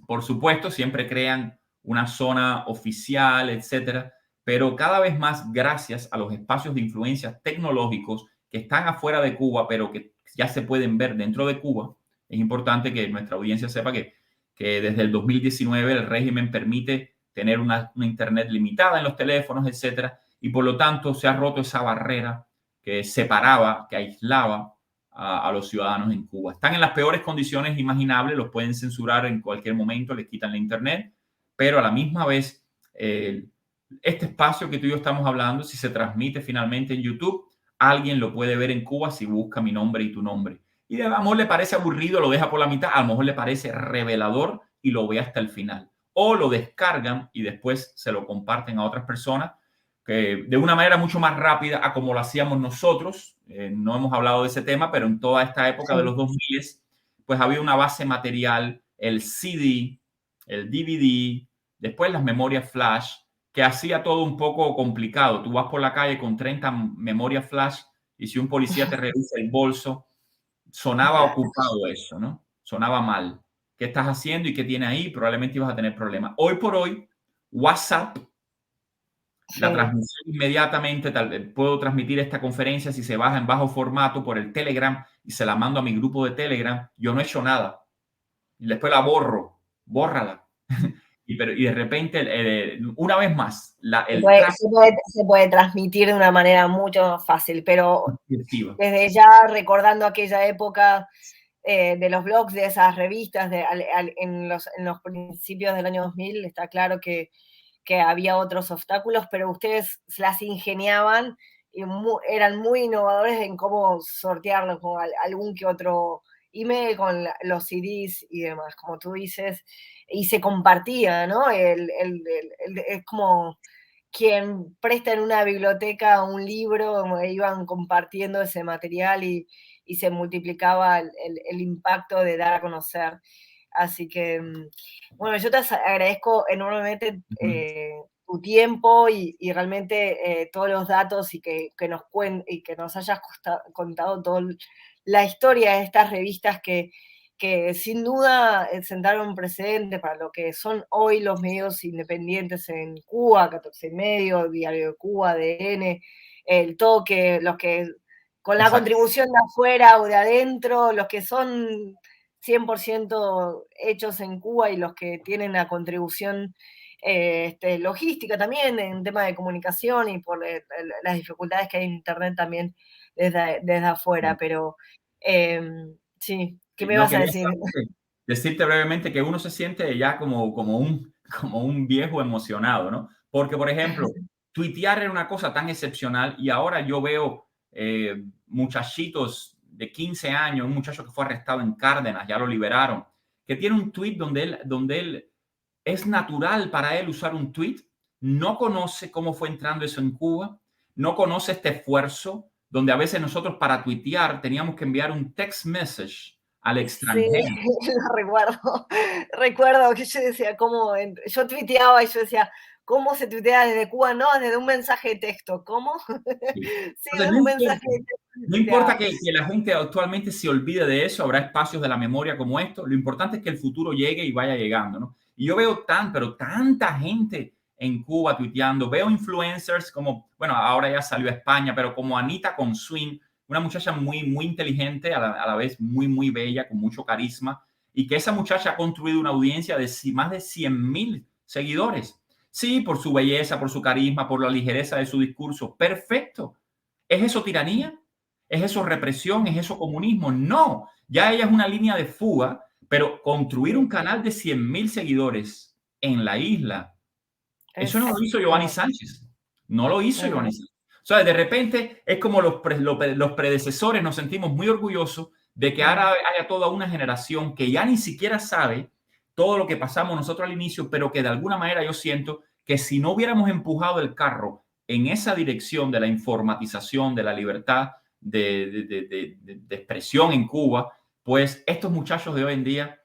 Por supuesto, siempre crean una zona oficial, etcétera, pero cada vez más gracias a los espacios de influencia tecnológicos que están afuera de Cuba, pero que ya se pueden ver dentro de Cuba. Es importante que nuestra audiencia sepa que desde el 2019 el régimen permite tener una internet limitada en los teléfonos, etcétera, y por lo tanto se ha roto esa barrera que separaba, que aislaba a los ciudadanos en Cuba. Están en las peores condiciones imaginables, los pueden censurar en cualquier momento, les quitan la internet, pero a la misma vez, este espacio que tú y yo estamos hablando, si se transmite finalmente en YouTube, alguien lo puede ver en Cuba si busca mi nombre y tu nombre. Y a lo mejor le parece aburrido, lo deja por la mitad, a lo mejor le parece revelador y lo ve hasta el final. O lo descargan y después se lo comparten a otras personas que de una manera mucho más rápida a como lo hacíamos nosotros. No hemos hablado de ese tema, pero en toda esta época de los 2000, pues había una base material, el CD, el DVD, después las memorias flash, que hacía todo un poco complicado. Tú vas por la calle con 30 memorias flash y si un policía te revisa el bolso, sonaba ocupado eso, ¿no? Sonaba mal. ¿Qué estás haciendo y qué tiene ahí? Probablemente ibas a tener problemas. Hoy por hoy, WhatsApp, la transmisión inmediatamente, puedo transmitir esta conferencia si se baja en bajo formato por el Telegram y se la mando a mi grupo de Telegram. Yo no he hecho nada. Y después la borro. Bórrala. y de repente, una vez más, se puede transmitir de una manera mucho más fácil, pero efectiva. desde ya recordando aquella época de los blogs, de esas revistas en los principios del año 2000, está claro que había otros obstáculos, pero ustedes se las ingeniaban y eran muy innovadores en cómo sortearlos con algún que otro con los CDs y demás, como tú dices, y se compartía, ¿no? Es como quien presta en una biblioteca un libro, iban compartiendo ese material y se multiplicaba el impacto de dar a conocer. Así que, bueno, yo te agradezco enormemente Ujú. tu tiempo y realmente todos los datos y que nos hayas contado toda la historia de estas revistas que sin duda sentaron un precedente para lo que son hoy los medios independientes en Cuba, 14 y medio, Diario de Cuba, DN, El Toque, los que con la Exacto. contribución de afuera o de adentro, los que son 100% hechos en Cuba y los que tienen la contribución logística también en tema de comunicación y por las dificultades que hay en Internet también desde afuera, pero sí, ¿qué me No, vas a quería decir? decirte brevemente que uno se siente ya como un viejo emocionado, ¿no? Porque, por ejemplo, tuitear era una cosa tan excepcional y ahora yo veo muchachitos de 15 años, un muchacho que fue arrestado en Cárdenas, ya lo liberaron, que tiene un tuit donde él es natural para él usar un tuit, no conoce cómo fue entrando eso en Cuba, no conoce este esfuerzo, donde a veces nosotros para tuitear teníamos que enviar un text message al Sí, extranjero. lo recuerdo. Recuerdo que yo decía, yo tuiteaba y yo decía, ¿cómo se tuitea desde Cuba? No, desde un mensaje de texto. ¿Cómo? Sí. Sí, Entonces, desde un mensaje de texto se no importa tuiteaba. que la gente actualmente se olvide de eso, habrá espacios de la memoria como esto. Lo importante es que el futuro llegue y vaya llegando, ¿no? Y yo veo pero tanta gente en Cuba tuiteando. Veo influencers como, bueno, ahora ya salió a España, pero como Anita Consuin, una muchacha muy inteligente, a la vez muy bella, con mucho carisma, y que esa muchacha ha construido una audiencia de más de 100,000 seguidores. Sí, por su belleza, por su carisma, por la ligereza de su discurso. Perfecto. ¿Es eso tiranía? ¿Es eso represión? ¿Es eso comunismo? No, ya ella es una línea de fuga, pero construir un Sí, canal de 100,000 seguidores en la isla, eso no lo hizo Giovanni no, Sánchez. No lo hizo no, Giovanni Sánchez. O sea, de repente es como los predecesores nos sentimos muy orgullosos de que no. ahora haya toda una generación que ya ni siquiera sabe todo lo que pasamos nosotros al inicio, pero que de alguna manera yo siento que si no hubiéramos empujado el carro en esa dirección de la informatización, de la libertad de expresión en Cuba, pues estos muchachos de hoy en día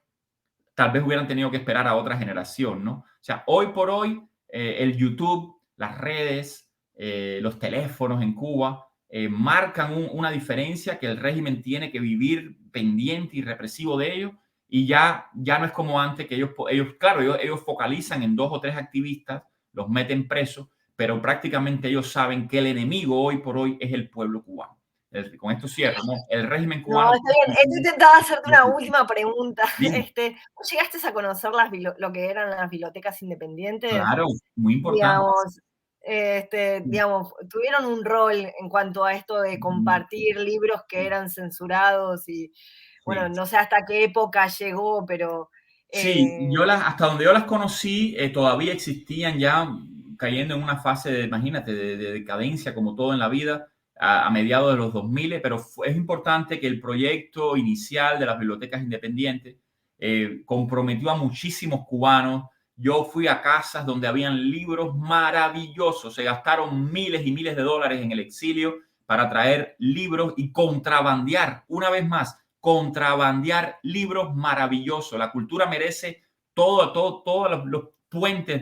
tal vez hubieran tenido que esperar a otra generación, ¿no? O sea, hoy por hoy, el YouTube, las redes, los teléfonos en Cuba marcan una diferencia que el régimen tiene que vivir pendiente y represivo de ellos y ya no es como antes que ellos focalizan en 2 o 3 activistas, los meten presos, pero prácticamente ellos saben que el enemigo hoy por hoy es el pueblo cubano. Con esto cierro, ¿no? El régimen No, cubano. está bien. Estoy tentada a hacerte una última pregunta. Dime. ¿Vos llegaste a conocer lo que eran las bibliotecas independientes? Claro, muy importante. Digamos, digamos, tuvieron un rol en cuanto a esto de compartir libros que eran censurados y, bueno, Sí, no sé hasta qué época llegó, pero sí, eh, hasta donde yo las conocí, todavía existían ya cayendo en una fase, imagínate, de decadencia como todo en la vida, a mediados de los 2000, pero es importante que el proyecto inicial de las bibliotecas independientes comprometió a muchísimos cubanos. Yo fui a casas donde habían libros maravillosos, se gastaron miles y miles de dólares en el exilio para traer libros y contrabandear, una vez más, contrabandear libros maravillosos. La cultura merece todos los puentes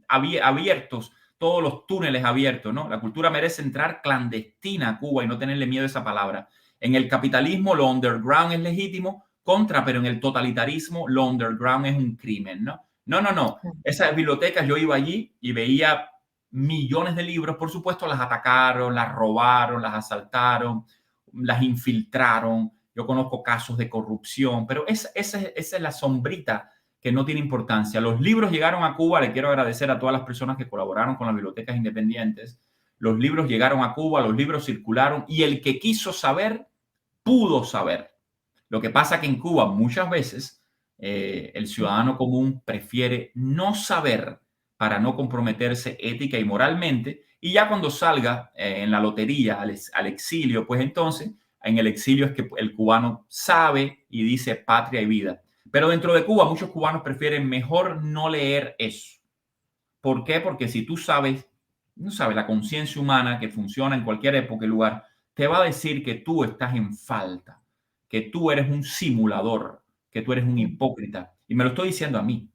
abiertos, todos los túneles abiertos, ¿no? La cultura merece entrar clandestina a Cuba y no tenerle miedo a esa palabra. En el capitalismo lo underground es legítimo, pero en el totalitarismo lo underground es un crimen, ¿no? No. Esas bibliotecas, yo iba allí y veía millones de libros, por supuesto las atacaron, las robaron, las asaltaron, las infiltraron. Yo conozco casos de corrupción, pero esa es la sombrita que no tiene importancia. Los libros llegaron a Cuba, le quiero agradecer a todas las personas que colaboraron con las bibliotecas independientes. Los libros llegaron a Cuba, los libros circularon y el que quiso saber, pudo saber. Lo que pasa que en Cuba muchas veces el ciudadano común prefiere no saber para no comprometerse ética y moralmente y ya cuando salga en la lotería al exilio, pues entonces en el exilio es que el cubano sabe y dice patria y vida. Pero dentro de Cuba, muchos cubanos prefieren mejor no leer eso. ¿Por qué? Porque si tú sabes, no sabes, la conciencia humana que funciona en cualquier época y lugar, te va a decir que tú estás en falta, que tú eres un simulador, que tú eres un hipócrita. Y me lo estoy diciendo a mí.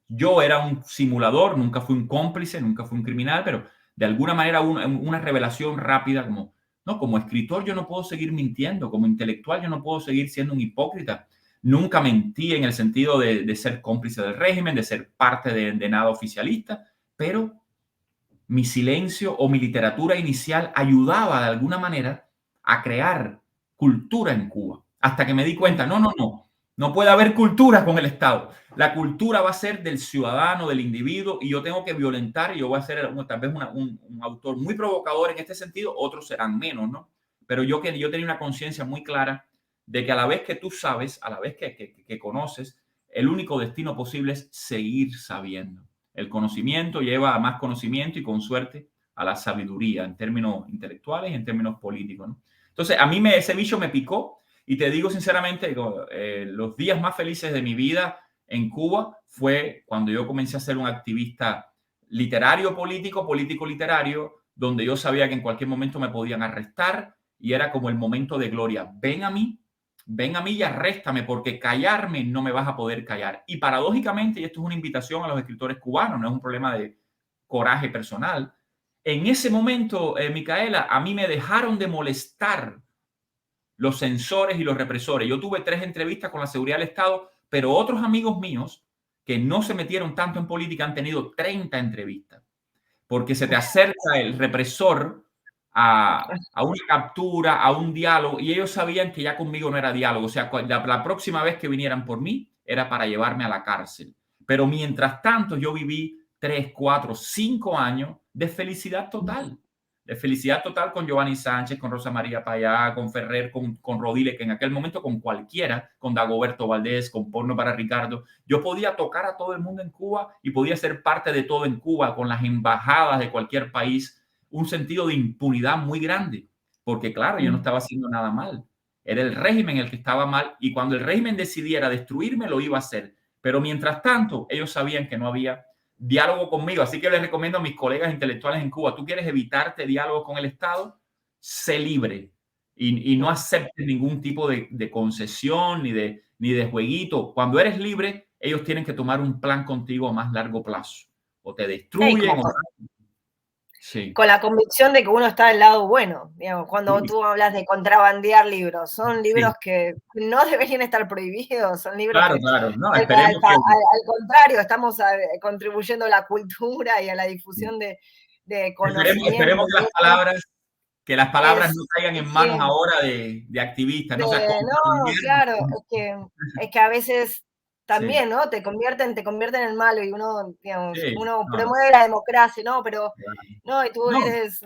Yo era un simulador, nunca fui un cómplice, nunca fui un criminal, pero de alguna manera una revelación rápida como, no, como escritor yo no puedo seguir mintiendo, como intelectual yo no puedo seguir siendo un hipócrita. Nunca mentí en el sentido de ser cómplice del régimen, de ser parte de nada oficialista, pero mi silencio o mi literatura inicial ayudaba de alguna manera a crear cultura en Cuba. Hasta que me di cuenta, no puede haber cultura con el Estado. La cultura va a ser del ciudadano, del individuo, y yo tengo que violentar, y yo voy a ser tal vez un autor muy provocador en este sentido, otros serán menos, ¿no? Pero yo tenía una conciencia muy clara de que a la vez que tú sabes, a la vez que conoces, el único destino posible es seguir sabiendo. El conocimiento lleva a más conocimiento y con suerte a la sabiduría en términos intelectuales y en términos políticos, ¿no? Entonces, a mí ese bicho me picó y te digo sinceramente, los días más felices de mi vida en Cuba fue cuando yo comencé a ser un activista literario, político literario, donde yo sabía que en cualquier momento me podían arrestar y era como el momento de gloria. Ven a mí y arréstame porque callarme no me vas a poder callar. Y paradójicamente, y esto es una invitación a los escritores cubanos, no es un problema de coraje personal, en ese momento, Micaela, a mí me dejaron de molestar los censores y los represores. Yo tuve 3 entrevistas con la seguridad del Estado, pero otros amigos míos que no se metieron tanto en política han tenido 30 entrevistas, porque se te acerca el represor a una captura, a un diálogo, y ellos sabían que ya conmigo no era diálogo. O sea, la próxima vez que vinieran por mí era para llevarme a la cárcel. Pero mientras tanto, yo viví 3, 4, 5 años de felicidad total. De felicidad total con Giovanni Sánchez, con Rosa María Payá, con Ferrer, con Rodile, que en aquel momento con cualquiera, con Dagoberto Valdés, con Porno para Ricardo, yo podía tocar a todo el mundo en Cuba y podía ser parte de todo en Cuba, con las embajadas de cualquier país, un sentido de impunidad muy grande, porque claro, yo no estaba haciendo nada mal. Era el régimen el que estaba mal y cuando el régimen decidiera destruirme, lo iba a hacer. Pero mientras tanto, ellos sabían que no había diálogo conmigo. Así que les recomiendo a mis colegas intelectuales en Cuba, tú quieres evitarte diálogo con el Estado, sé libre y no aceptes ningún tipo de concesión ni de jueguito. Cuando eres libre, ellos tienen que tomar un plan contigo a más largo plazo. O te destruyen. Sí. Con la convicción de que uno está del lado bueno, digamos, cuando Sí. tú hablas de contrabandear libros, son libros Sí. que no deberían estar prohibidos, son libros Claro, que claro. No, al, esperemos que... al contrario, estamos contribuyendo a la cultura y a la difusión de Esperemos conocimiento. que las palabras no Es, caigan en sí, manos ahora de activistas, no sea no, claro, es que a veces Sí, también, ¿no? Te convierten en malo y uno, digamos, sí, uno no, no, promueve la democracia, ¿no? Pero, claro. no, y tú No, eres,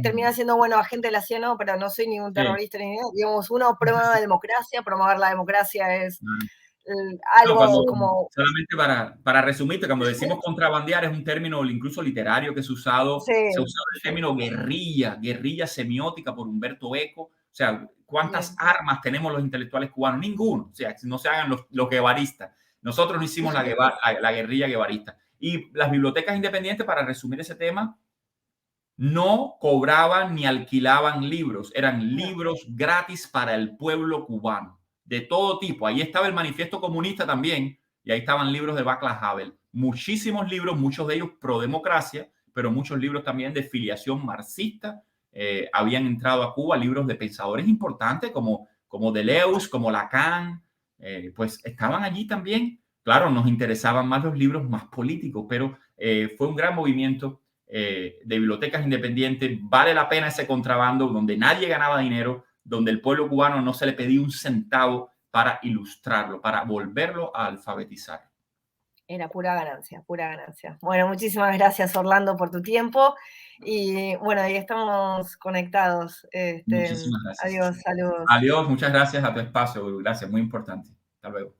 terminas siendo, bueno, agente de la CIA, no, pero no soy ningún sí, terrorista ni nada. Digamos, uno promueve la democracia, promover la democracia es claro. No, algo como, solamente para resumirte, cuando decimos contrabandear es un término incluso literario que sí, se ha usado el sí, término guerrilla semiótica por Humberto Eco. O sea, ¿cuántas sí. armas tenemos los intelectuales cubanos? Ninguno. O sea, no se hagan los guevaristas. Nosotros no hicimos la guerrilla guevarista. Y las bibliotecas independientes, para resumir ese tema, no cobraban ni alquilaban libros, eran No, libros gratis para el pueblo cubano, de todo tipo. Ahí estaba el manifiesto comunista también, y ahí estaban libros de Václav Havel. Muchísimos libros, muchos de ellos pro democracia, pero muchos libros también de filiación marxista. Habían entrado a Cuba libros de pensadores importantes como Deleuze, como Lacan, pues estaban allí también. Claro, nos interesaban más los libros más políticos, pero fue un gran movimiento de bibliotecas independientes. Vale la pena ese contrabando donde nadie ganaba dinero, donde el pueblo cubano no se le pedía un centavo para ilustrarlo, para volverlo a alfabetizar. era pura ganancia, pura ganancia. Bueno, muchísimas gracias, Orlando, por tu tiempo. Y bueno, ahí estamos conectados. Muchísimas gracias. Adiós, saludos. Adiós, muchas gracias a tu espacio. Gracias, muy importante. Hasta luego.